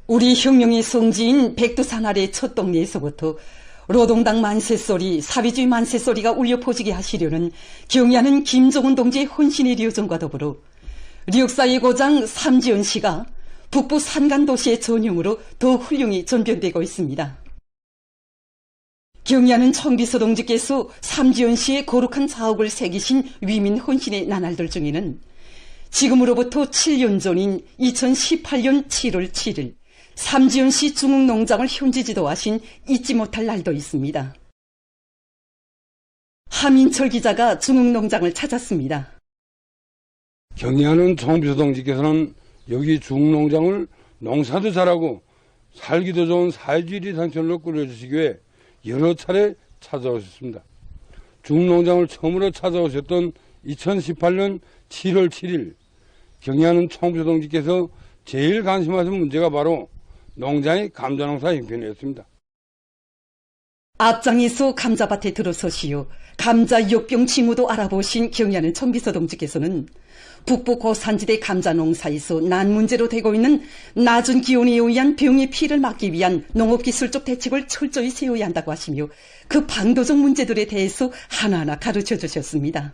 우리 혁명의 성지인 백두산 아래 첫 동네에서부터 노동당 만세소리, 사회주의 만세소리가 울려 퍼지게 하시려는 경의하는 김정은 동지의 헌신의 료정과 더불어 역사의 고장 삼지연 씨가 북부 산간도시의 전용으로 더욱 훌륭히 전변되고 있습니다. 경의하는 청비서 동지께서 삼지연 씨의 거룩한 자옥을 새기신 위민 헌신의 나날들 중에는 지금으로부터 7년 전인 2018년 7월 7일 삼지연 씨 중흥농장을 현지 지도하신 잊지 못할 날도 있습니다. 하민철 기자가 중흥농장을 찾았습니다. 경의하는 청비서 동지께서는 여기 중흥농장을 농사도 잘하고 살기도 좋은 사회주의 상천으로 꾸려주시기 위해 여러 차례 찾아오셨습니다. 중흥농장을 처음으로 찾아오셨던 2018년 7월 7일 경의하는 청비서 동지께서 제일 관심하신 문제가 바로 농장의 감자농사 형편이었습니다. 앞장에서 감자밭에 들어서시오 감자 역병 징후도 알아보신 경의하는 청비서 동지께서는 북부 고산지대 감자농사에서 난 문제로 되고 있는 낮은 기온에 의한 병의 피해를 막기 위한 농업기술적 대책을 철저히 세워야 한다고 하시며 그 방도적 문제들에 대해서 하나하나 가르쳐 주셨습니다.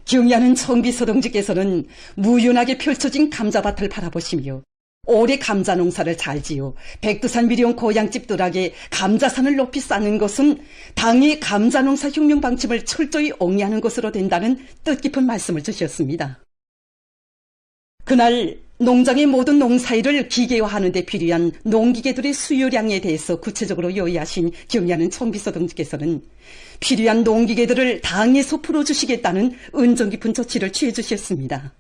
경의하는 청비서 동지께서는 무연하게 펼쳐진 감자밭을 바라보시며 올해 감자 농사를 잘 지어 백두산 미령 고향집들에게 감자산을 높이 쌓는 것은 당의 감자농사 혁명 방침을 철저히 옹이하는 것으로 된다는 뜻깊은 말씀을 주셨습니다. 그날 농장의 모든 농사일을 기계화하는 데 필요한 농기계들의 수요량에 대해서 구체적으로 요의하신 경의하는 청비서 동지께서는 필요한 농기계들을 당에서 풀어주시겠다는 은정 깊은 조치를 취해 주셨습니다.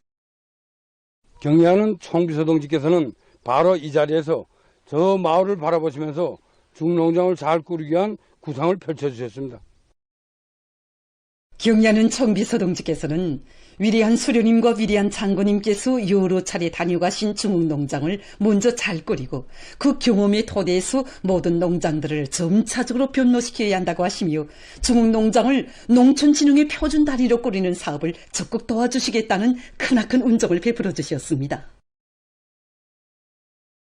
경의하는 청비서 동지께서는 바로 이 자리에서 저 마을을 바라보시면서 중농장을 잘 꾸리기 위한 구상을 펼쳐주셨습니다. 경의하는 청비서 동지께서는 위대한 수료님과 위대한 장군님께서 여러 차례 다녀가신 중흥농장을 먼저 잘 꾸리고 그 경험의 토대에서 모든 농장들을 점차적으로 변모시켜야 한다고 하시며 중흥농장을 농촌진흥의 표준 다리로 꾸리는 사업을 적극 도와주시겠다는 크나큰 은정을 베풀어 주셨습니다.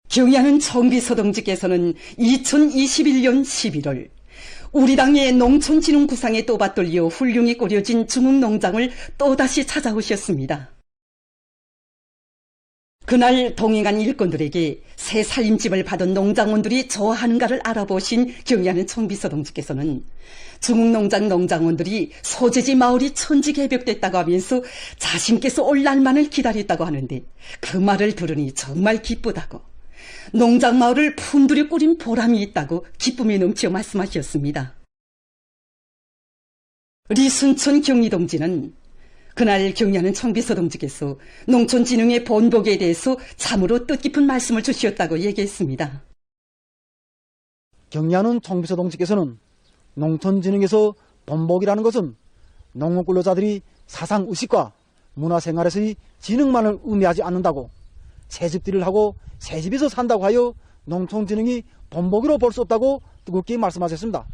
경의하는 청비서 동지께서는 2021년 11월 우리 당의 농촌진흥 구상에 또 받들려 훌륭히 꾸려진 중흥농장을 또다시 찾아오셨습니다. 그날 동행한 일꾼들에게 새 살림집을 받은 농장원들이 좋아하는가를 알아보신 경의하는 청비서 동지께서는 중흥농장 농장원들이 소재지 마을이 천지개벽됐다고 하면서 자신께서 올 날만을 기다렸다고 하는데 그 말을 들으니 정말 기쁘다고 농장 마을을 품들여 꾸린 보람이 있다고 기쁨에 넘쳐 말씀하셨습니다. 리순천 경리동지는 그날 경의하는 청비서 동지께서 농촌진흥의 본보기에 대해서 참으로 뜻깊은 말씀을 주셨다고 얘기했습니다. 경의하는 청비서 동지께서는 농촌진흥에서 본보기라는 것은 농업근로자들이 사상의식과 문화생활에서의 진흥만을 의미하지 않는다고 새집들을 하고 새집에서 산다고 하여 농촌진흥이 본보기로 볼 수 없다고 뜨겁게 말씀하셨습니다.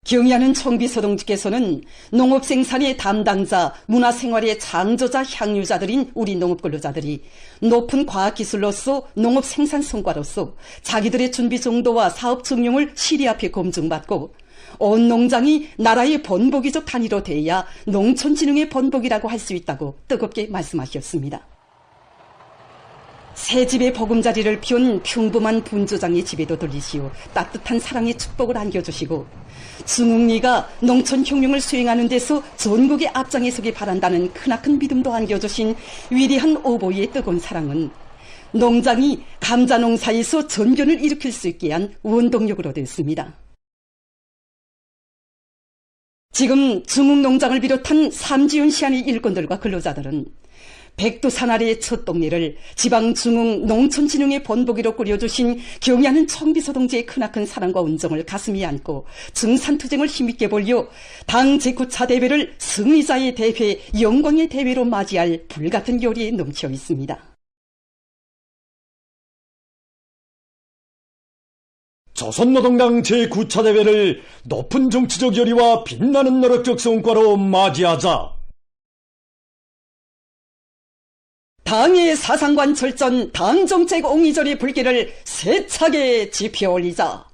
경의하는 청비서 동지께서는 농업생산의 담당자, 문화생활의 창조자, 향유자들인 우리 농업근로자들이 높은 과학기술로서 농업생산 성과로서 자기들의 준비 정도와 사업 증용을 시리 앞에 검증받고 온 농장이 나라의 본보기적 단위로 돼야 농촌진흥의 본보기라고 할 수 있다고 뜨겁게 말씀하셨습니다. 새 집의 보금자리를 피운 평범한 분조장의 집에도 들리시오 따뜻한 사랑의 축복을 안겨주시고 중흥리가 농촌혁명을 수행하는 데서 전국의 앞장에 서기 바란다는 크나큰 믿음도 안겨주신 위대한 오보이의 뜨거운 사랑은 농장이 감자농사에서 전변을 일으킬 수 있게 한 원동력으로 됐습니다. 지금 중흥농장을 비롯한 삼지연 시안의 일꾼들과 근로자들은 백두산 아래의 첫 동네를 지방 중흥 농촌진흥의 본보기로 꾸려주신 경의하는 청비서 동지의 크나큰 사랑과 은정을 가슴에 안고 증산투쟁을 힘있게 벌려 당 제9차 대회를 승리자의 대회, 영광의 대회로 맞이할 불같은 요리에 넘쳐 있습니다. 조선노동당 제9차 대회를 높은 정치적 열의와 빛나는 노력적 성과로 맞이하자. 당의 사상관 철전, 당정책 옹이절의 불길을 세차게 지펴 올리자.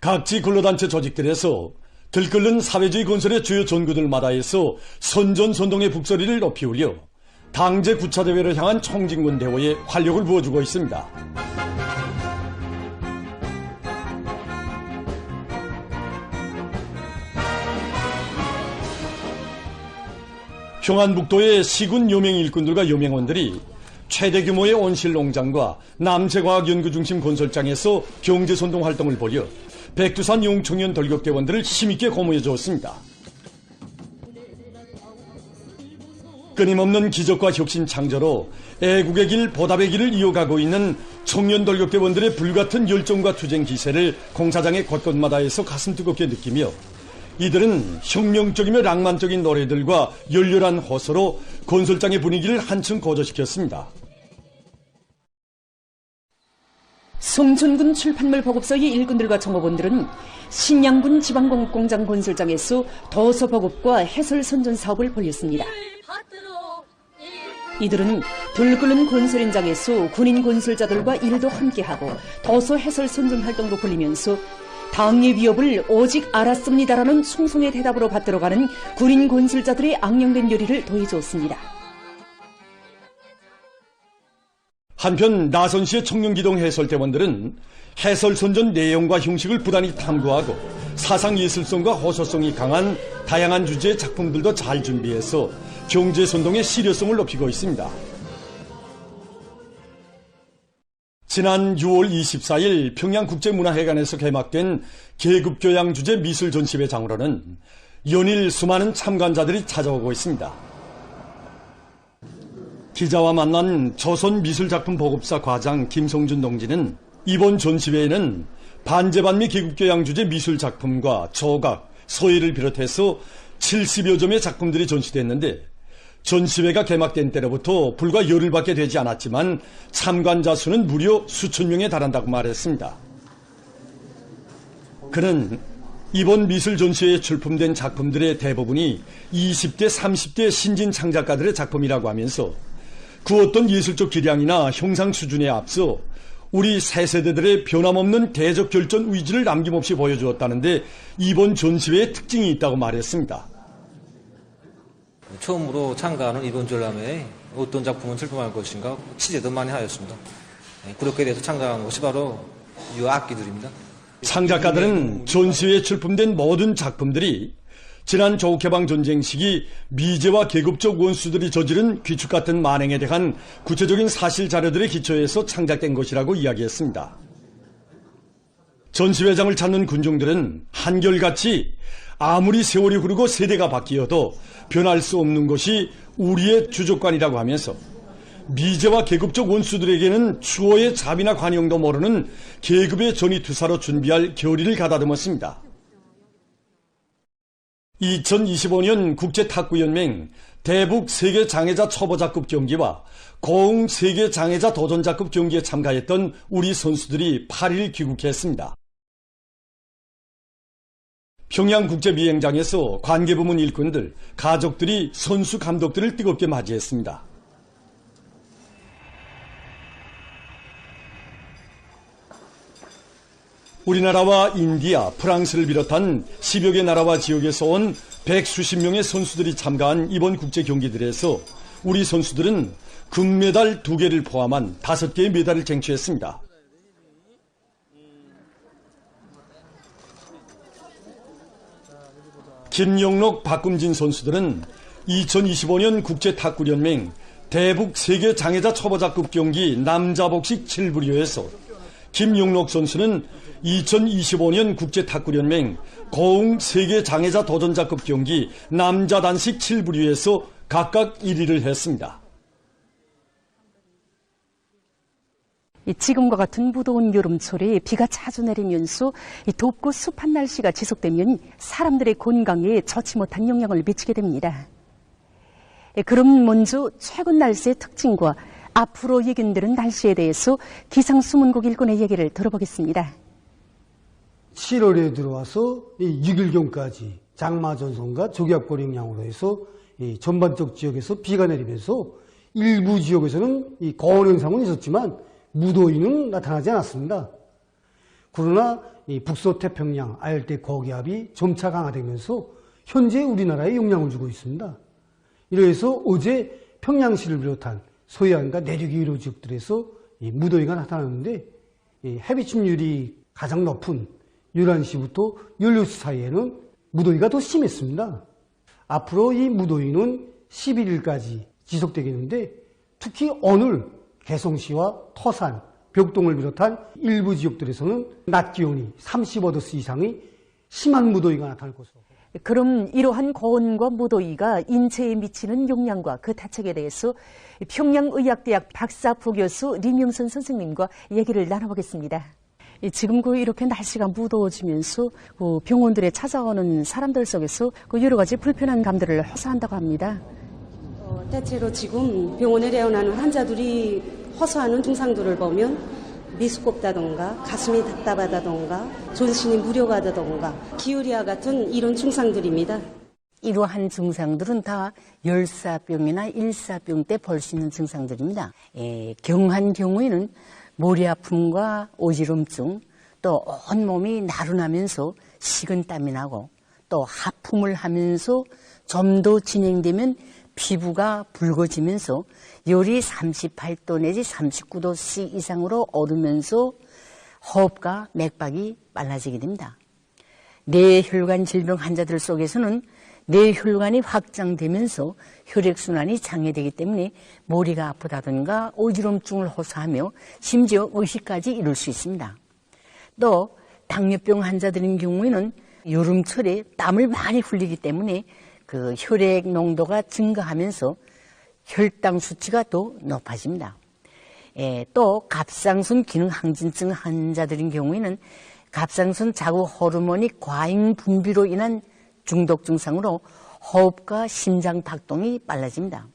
각지 근로단체 조직들에서 들끓는 사회주의 건설의 주요 전구들마다에서 선전선동의 북소리를 높이 울려 당제 9차 대회를 향한 청진군 대회에 활력을 부어주고 있습니다. 평안북도의 시군 여명 일꾼들과 여명원들이 최대 규모의 온실농장과 남체과학연구중심 건설장에서 경제선동 활동을 벌여 백두산 용청년 돌격대원들을 힘있게 고무해 주었습니다. 끊임없는 기적과 혁신 창조로 애국의 길, 보답의 길을 이어가고 있는 청년 돌격대원들의 불같은 열정과 투쟁 기세를 공사장의 곳곳마다에서 가슴 뜨겁게 느끼며 이들은 혁명적이며 낭만적인 노래들과 열렬한 호소로 건설장의 분위기를 한층 고조시켰습니다. 송천군 출판물 보급소의 일꾼들과 종업원들은 신양군 지방공업공장 건설장에서 도서 보급과 해설 선전 사업을 벌였습니다. 이들은 들끓는 건설 현장에서 군인 건설자들과 일도 함께하고 도서 해설 선전 활동도 벌리면서 당의 위협을 오직 알았습니다라는 송송의 대답으로 받들어가는 군인 건설자들의 악령된 열의를 더해주었습니다. 한편 나선시의 청년기동 해설대원들은 해설선전 내용과 형식을 부단히 탐구하고 사상예술성과 호소성이 강한 다양한 주제의 작품들도 잘 준비해서 경제선동의 실효성을 높이고 있습니다. 지난 6월 24일 평양국제문화회관에서 개막된 계급교양 주제 미술 전시회 장으로는 연일 수많은 참관자들이 찾아오고 있습니다. 기자와 만난 조선미술작품 보급사 과장 김성준 동지는 이번 전시회에는 반제반미 계급교양 주제 미술작품과 조각, 서예를 비롯해서 70여 점의 작품들이 전시됐는데 전시회가 개막된 때로부터 불과 열흘밖에 되지 않았지만 참관자 수는 무려 수천 명에 달한다고 말했습니다. 그는 이번 미술 전시회에 출품된 작품들의 대부분이 20대, 30대 신진 창작가들의 작품이라고 하면서 그 어떤 예술적 기량이나 형상 수준에 앞서 우리 새 세대들의 변함없는 대적 결전 의지를 남김없이 보여주었다는데 이번 전시회의 특징이 있다고 말했습니다. 처음으로 참가하는 이번 전람회에 어떤 작품을 출품할 것인가 취재도 많이 하였습니다. 그렇게 돼서 참가한 것이 바로 이 악기들입니다. 창작가들은 전시회에 출품된 모든 작품들이 지난 조국해방 전쟁 시기 미제와 계급적 원수들이 저지른 귀축 같은 만행에 대한 구체적인 사실 자료들에 기초해서 창작된 것이라고 이야기했습니다. 전시회장을 찾는 군중들은 한결같이 아무리 세월이 흐르고 세대가 바뀌어도 변할 수 없는 것이 우리의 주족관이라고 하면서 미제와 계급적 원수들에게는 추호의 자비나 관용도 모르는 계급의 전의투사로 준비할 결의를 가다듬었습니다. 2025년 국제탁구연맹 대북 세계장애자 초보자급 경기와 고흥 세계장애자 도전자급 경기에 참가했던 우리 선수들이 8일 귀국했습니다. 평양국제비행장에서 관계부문 일꾼들, 가족들이 선수 감독들을 뜨겁게 맞이했습니다. 우리나라와 인디아, 프랑스를 비롯한 10여 개 나라와 지역에서 온 100수십 명의 선수들이 참가한 이번 국제 경기들에서 우리 선수들은 금메달 2개를 포함한 5개의 메달을 쟁취했습니다. 김영록, 박금진 선수들은 2025년 국제탁구연맹 대북 세계장애자 초보자급 경기 남자 복식 7부리어에서 김영록 선수는 2025년 국제탁구연맹 고흥 세계장애자 도전자급 경기 남자 단식 7부리에서 각각 1위를 했습니다. 지금과 같은 무더운 여름철에 비가 자주 내리면서 덥고 습한 날씨가 지속되면 사람들의 건강에 좋지 못한 영향을 미치게 됩니다. 그럼 먼저 최근 날씨의 특징과 앞으로 예견되는 날씨에 대해서 기상수문국 일꾼의 얘기를 들어보겠습니다. 7월에 들어와서 6일경까지 장마전선과 조기압고령량으로 해서 전반적 지역에서 비가 내리면서 일부 지역에서는 거원 현상은 있었지만 무더위는 나타나지 않았습니다. 그러나 북서태평양 아열대 고기압이 점차 강화되면서 현재 우리나라에 영향을 주고 있습니다. 이래서 어제 평양시를 비롯한 서해안과 내륙의 일부 지역들에서 무더위가 나타났는데 해비 침률이 가장 높은 11시부터 16시 사이에는 무더위가 더 심했습니다. 앞으로 이 무더위는 11일까지 지속되겠는데 특히 오늘 개성시와 터산, 벽동을 비롯한 일부 지역들에서는 낮 기온이 35도씨 이상의 심한 무더위가 나타날 것으로. 그럼 이러한 고온과 무더위가 인체에 미치는 영향과 그 대책에 대해서 평양의학대학 박사 부교수 림영선 선생님과 얘기를 나눠보겠습니다. 지금 이렇게 날씨가 무더워지면서 병원들에 찾아오는 사람들 속에서 여러 가지 불편한 감들을 호소한다고 합니다. 대체로 지금 병원에 내원하는 환자들이 호소하는 증상들을 보면 미수꼽다던가 가슴이 답답하다던가 전신이 무력하다던가 기울이와 같은 이런 증상들입니다. 이러한 증상들은 다 열사병이나 일사병 때 볼 수 있는 증상들입니다. 경한 경우에는 머리 아픔과 오지름증, 또 온몸이 나른하면서 식은땀이 나고 또 하품을 하면서 좀 더 진행되면 피부가 붉어지면서 열이 38도 내지 39도씨 이상으로 오르면서 호흡과 맥박이 빨라지게 됩니다. 뇌혈관 질병 환자들 속에서는 뇌혈관이 확장되면서 혈액순환이 장애되기 때문에 머리가 아프다든가 어지럼증을 호소하며 심지어 의식까지 이룰 수 있습니다. 또 당뇨병 환자들인 경우에는 여름철에 땀을 많이 흘리기 때문에 그 혈액 농도가 증가하면서 혈당 수치가 더 높아집니다. 또 갑상선 기능 항진증 환자들인 경우에는 갑상선 자구 호르몬이 과잉 분비로 인한 중독 증상으로 호흡과 심장 박동이 빨라집니다.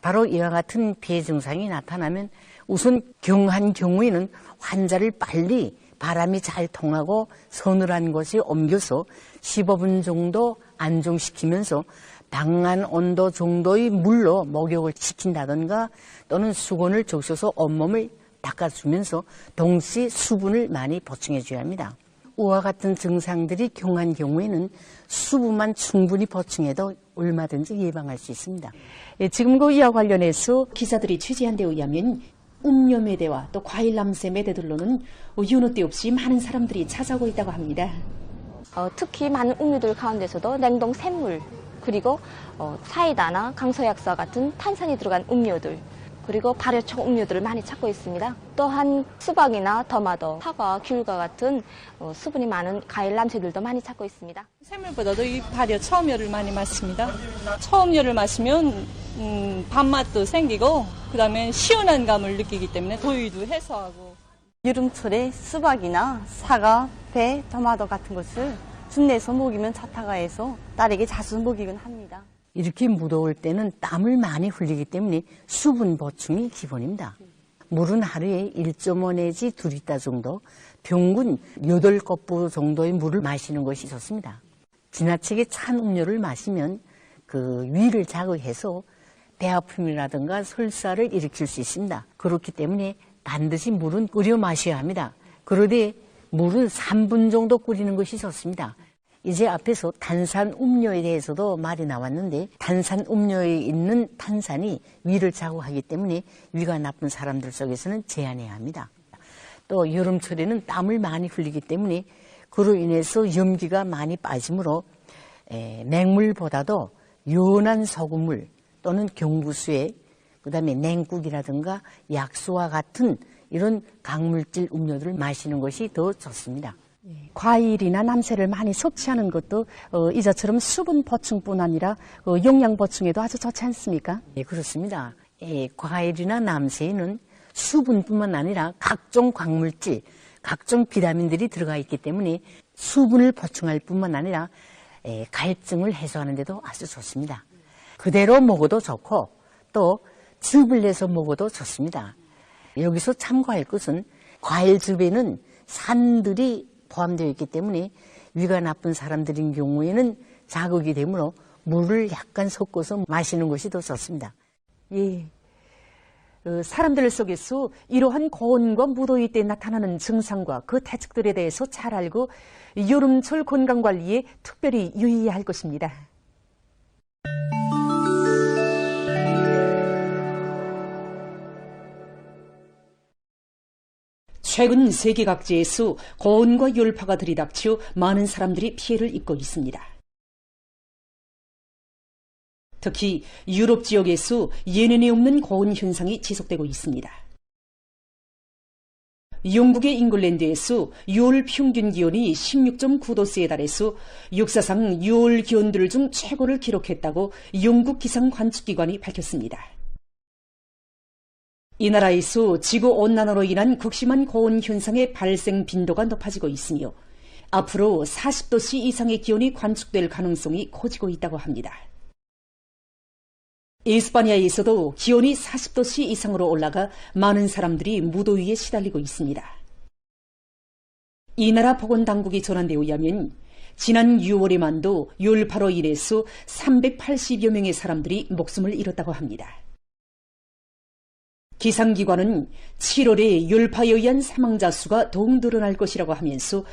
바로 이와 같은 피해 증상이 나타나면 우선 경한 경우에는 환자를 빨리 바람이 잘 통하고 서늘한 곳에 옮겨서 15분 정도 안정시키면서 방한 온도 정도의 물로 목욕을 시킨다든가 또는 수건을 적셔서 온몸을 닦아주면서 동시에 수분을 많이 보충해 줘야 합니다. 이와 같은 증상들이 경한 경우에는 수분만 충분히 보충해도 얼마든지 예방할 수 있습니다. 지금 이와 관련해서 기자들이 취재한 데 의하면 음료 매대와 또 과일 남새 매대들로는 여느 때 없이 많은 사람들이 찾아오고 있다고 합니다. 특히 많은 음료들 가운데서도 냉동 샘물, 그리고 사이다나 강서약사 같은 탄산이 들어간 음료들, 그리고 발효초 음료들을 많이 찾고 있습니다. 또한 수박이나 토마토, 사과, 귤과 같은 수분이 많은 과일 남새들도 많이 찾고 있습니다. 샘물보다도 이 발효 처음료를 많이 마십니다. 처음료를 마시면 밥맛도 생기고 그다음에 시원한 감을 느끼기 때문에 더위도 해소하고. 여름철에 수박이나 사과, 배, 토마토 같은 것을 준내서 먹이면 좋다고 해서 딸에게 자주 먹이곤 합니다. 이렇게 무더울 때는 땀을 많이 흘리기 때문에 수분 보충이 기본입니다. 물은 하루에 1.5 내지 2리터 정도, 평균 8코프 정도의 물을 마시는 것이 좋습니다. 지나치게 찬 음료를 마시면 그 위를 자극해서 배아픔이라든가 설사를 일으킬 수 있습니다. 그렇기 때문에 반드시 물은 끓여 마셔야 합니다. 그런데 물은 3분 정도 끓이는 것이 좋습니다. 이제 앞에서 탄산 음료에 대해서도 말이 나왔는데 탄산 음료에 있는 탄산이 위를 자극하기 때문에 위가 나쁜 사람들 속에서는 제한해야 합니다. 또 여름철에는 땀을 많이 흘리기 때문에 그로 인해서 염기가 많이 빠지므로 맹물보다도 연한 소금물 또는 경구수에 그다음에 냉국이라든가 약수와 같은 이런 강물질 음료들을 마시는 것이 더 좋습니다. 과일이나 남새를 많이 섭취하는 것도 이처럼 수분 보충뿐 아니라 영양 보충에도 아주 좋지 않습니까? 네, 그렇습니다. 과일이나 남새에는 수분뿐만 아니라 각종 광물질, 각종 비타민들이 들어가 있기 때문에 수분을 보충할 뿐만 아니라 갈증을 해소하는 데도 아주 좋습니다. 그대로 먹어도 좋고 또 즙을 내서 먹어도 좋습니다. 여기서 참고할 것은 과일즙에는 산들이 포함되어 있기 때문에 위가 나쁜 사람들인 경우에는 자극이 되므로 물을 약간 섞어서 마시는 것이 더 좋습니다. 예. 사람들 속에서 이러한 고온과 무더위 때 나타나는 증상과 그 대책들에 대해서 잘 알고 여름철 건강관리에 특별히 유의해야 할 것입니다. 최근 세계 각지에서 고온과 열파가 들이닥쳐 많은 사람들이 피해를 입고 있습니다. 특히 유럽 지역에서 예년에 없는 고온 현상이 지속되고 있습니다. 영국의 잉글랜드에서 6월 평균 기온이 16.9도씨에 달해서 역사상 6월 기온들 중 최고를 기록했다고 영국 기상관측기관이 밝혔습니다. 이 나라에서 지구온난화로 인한 극심한 고온 현상의 발생 빈도가 높아지고 있으며 앞으로 40도씨 이상의 기온이 관측될 가능성이 커지고 있다고 합니다. 이스파니아에서도 기온이 40도씨 이상으로 올라가 많은 사람들이 무더위에 시달리고 있습니다. 이 나라 보건당국이 전한 데 의하면 지난 6월에만도 열파로 인해서 380여 명의 사람들이 목숨을 잃었다고 합니다. 기상기관은 7월에 열파에 의한 사망자 수가 더욱 늘어날 것이라고 하면서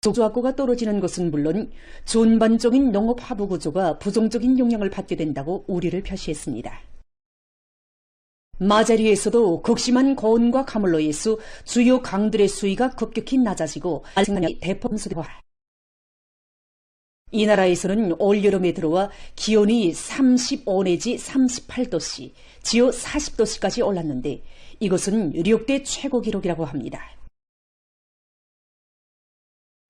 조작구가 떨어지는 것은 물론 전반적인 농업 하부 구조가 부정적인 영향을 받게 된다고 우려를 표시했습니다. 마자리에서도 극심한 고온과 가물로 인해서 주요 강들의 수위가 급격히 낮아지고 발생량이 대폭 감소되고 이 나라에서는 올여름에 들어와 기온이 35 내지 38도씨, 지어 40도씨까지 올랐는데 이것은 역대 최고 기록이라고 합니다.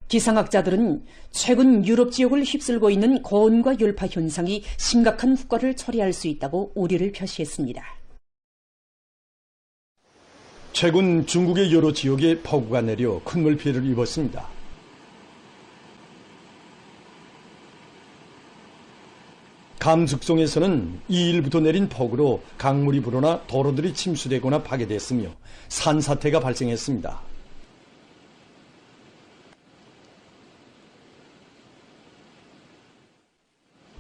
기상학자들은 최근 유럽 지역을 휩쓸고 있는 고온과 열파 현상이 심각한 후과를 초래할 수 있다고 우려를 표시했습니다. 최근 중국의 여러 지역에 폭우가 내려 큰 물 피해를 입었습니다. 감숙성에서는 2일부터 내린 폭우로 강물이 불어나 도로들이 침수되거나 파괴됐으며 산사태가 발생했습니다.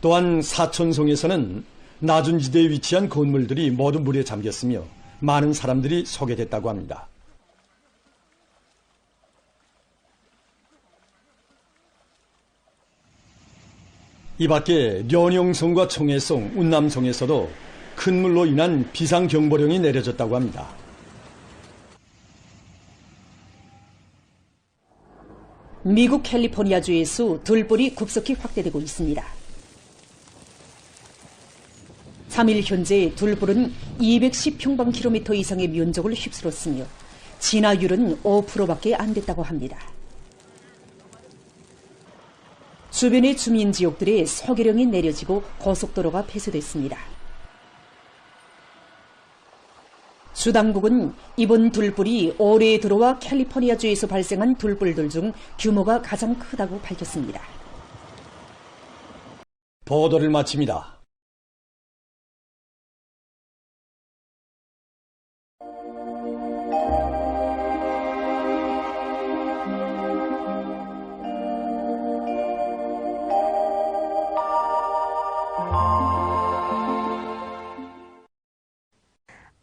또한 사천성에서는 낮은 지대에 위치한 건물들이 모두 물에 잠겼으며 많은 사람들이 소개됐다고 합니다. 이 밖에 련영성과 청해성, 운남성에서도 큰 물로 인한 비상경보령이 내려졌다고 합니다. 미국 캘리포니아주에서 들불이 급속히 확대되고 있습니다. 3일 현재 들불은 210평방킬로미터 이상의 면적을 휩쓸었으며 진화율은 5%밖에 안 됐다고 합니다. 주변의 주민 지역들에 소개령이 내려지고 고속도로가 폐쇄됐습니다. 주 당국은 이번 들불이 올해 들어와 캘리포니아주에서 발생한 들불들 중 규모가 가장 크다고 밝혔습니다. 보도를 마칩니다.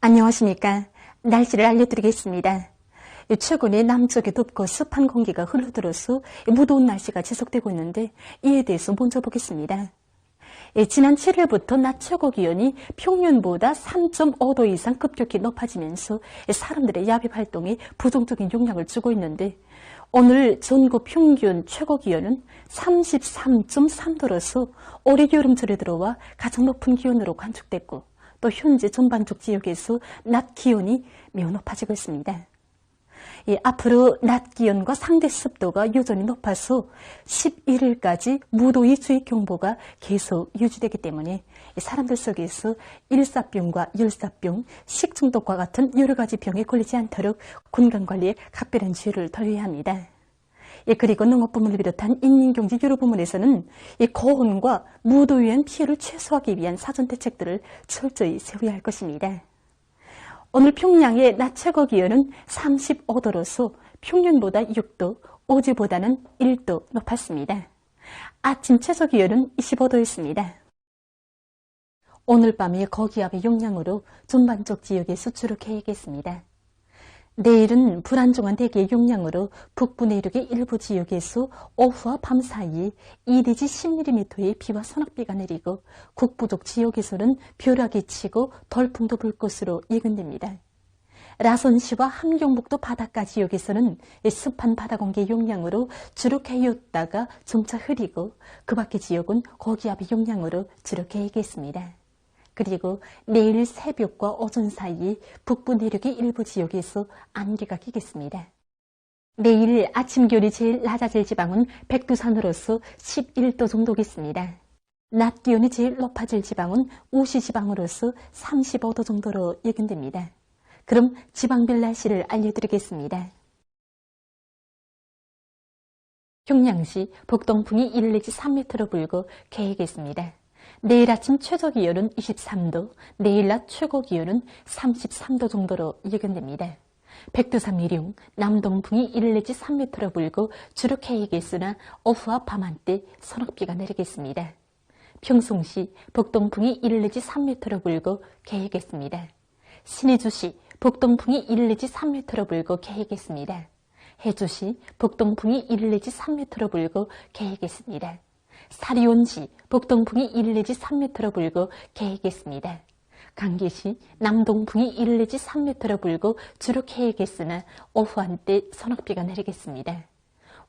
안녕하십니까. 날씨를 알려드리겠습니다. 최근에 남쪽에 덥고 습한 공기가 흘러들어서 무더운 날씨가 지속되고 있는데 이에 대해서 먼저 보겠습니다. 지난 7일부터 낮 최고 기온이 평년보다 3.5도 이상 급격히 높아지면서 사람들의 야외 활동에 부정적인 영향을 주고 있는데 오늘 전국 평균 최고 기온은 33.3도로서 올해 여름철에 들어와 가장 높은 기온으로 관측됐고 또 현재 전반적 지역에서 낮 기온이 매우 높아지고 있습니다. 앞으로 낮 기온과 상대 습도가 여전히 높아서 11일까지 무더위 주의 경보가 계속 유지되기 때문에 사람들 속에서 일사병과 열사병, 식중독과 같은 여러 가지 병에 걸리지 않도록 건강관리에 각별한 주의를 다해야 합니다. 그리고 농업부문을 비롯한 인민경제 여러 부문에서는 고온과 무더위에 의한 피해를 최소화하기 위한 사전 대책들을 철저히 세워야 할 것입니다. 오늘 평양의 낮 최고 기온은 35도로서 평년보다 6도, 어제보다는 1도 높았습니다. 아침 최저 기온은 25도였습니다. 오늘 밤에 고기압의 영향으로 전반적 지역에서 추락해야겠습니다. 내일은 불안정한 대기의 영향으로 북부 내륙의 일부 지역에서 오후와 밤 사이에 2내지 10mm의 비와 소낙비가 내리고 북부쪽 지역에서는 벼락이 치고 돌풍도 불 것으로 예견됩니다. 라선시와 함경북도 바닷가 지역에서는 습한 바다 공기의 영향으로 주로 개였다가 점차 흐리고 그 밖의 지역은 고기압의 영향으로 주로 개겠습니다. 그리고 내일 새벽과 오전 사이 북부 내륙의 일부 지역에서 안개가 끼겠습니다. 내일 아침 기온이 제일 낮아질 지방은 백두산으로서 11도 정도겠습니다. 낮 기온이 제일 높아질 지방은 우시 지방으로서 35도 정도로 예견됩니다. 그럼 지방별 날씨를 알려드리겠습니다. 평양시 북동풍이 1 내지 3m로 불고 개겠습니다. 내일 아침 최저 기온은 23도, 내일 낮 최고 기온은 33도 정도로 예견됩니다. 백두산 미룡, 남동풍이 1 내지 3m로 불고 주로 개겠으나 오후와 밤 한때 소낙비가 내리겠습니다. 평송시 북동풍이 1 내지 3m로 불고 개겠습니다. 신의주시 북동풍이 1 내지 3m로 불고 개겠습니다. 해주시 북동풍이 1 내지 3m로 불고 개겠습니다. 사리온시 북동풍이 1 내지 3m로 불고 개겠습니다. 강계시 남동풍이 1 내지 3m로 불고 주로 개겠으나 오후 한때 소낙비가 내리겠습니다.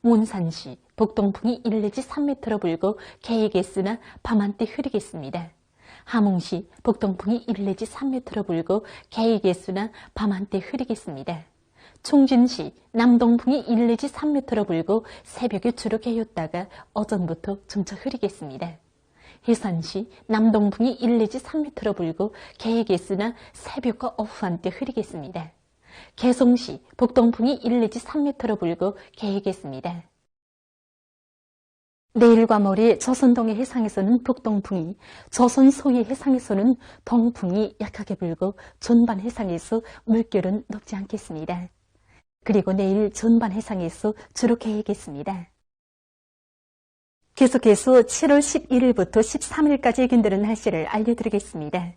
원산시 북동풍이 1 내지 3m로 불고 개겠으나 밤 한때 흐리겠습니다. 함흥시 북동풍이 1 내지 3m로 불고 개겠으나 밤 한때 흐리겠습니다. 총진시 남동풍이 1 내지 3m로 불고 새벽에 주로 개였다가 오전부터 점차 흐리겠습니다. 해산시 남동풍이 1 내지 3m로 불고 개겠으나 새벽과 오후 한때 흐리겠습니다. 개성시 북동풍이 1 내지 3m로 불고 개겠습니다. 내일과 모레 조선동해 해상에서는 북동풍이, 조선 소해 해상에서는 동풍이 약하게 불고 전반 해상에서 물결은 높지 않겠습니다. 그리고 내일 전반 해상에서 주로 개겠습니다. 계속해서 7월 11일부터 13일까지 예견되는 날씨를 알려드리겠습니다.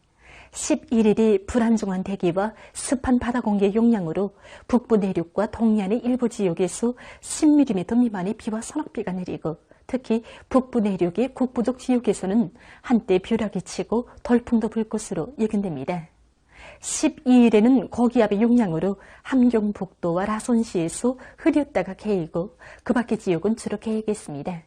11일이 불안정한 대기와 습한 바다 공기의 영향으로 북부 내륙과 동해안의 일부 지역에서 10mm 미만의 비와 소낙비가 내리고 특히 북부 내륙의 북부쪽 지역에서는 한때 벼락이 치고 돌풍도 불 것으로 예견됩니다. 12일에는 고기압의 영향으로 함경북도와 라선시에서 흐렸다가 개이고 그 밖의 지역은 주로 개겠습니다.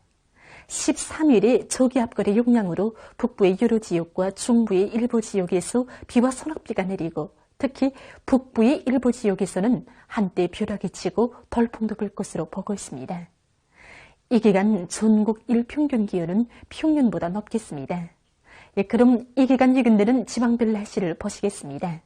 13일에 저기압거의 영향으로 북부의 여러 지역과 중부의 일부 지역에서 비와 소낙비가 내리고 특히 북부의 일부 지역에서는 한때 벼락이 치고 돌풍도 불 것으로 보고 있습니다. 이 기간 전국 일평균 기온은 평년보다 높겠습니다. 그럼 이 기간 예견되는 지방별 날씨를 보시겠습니다.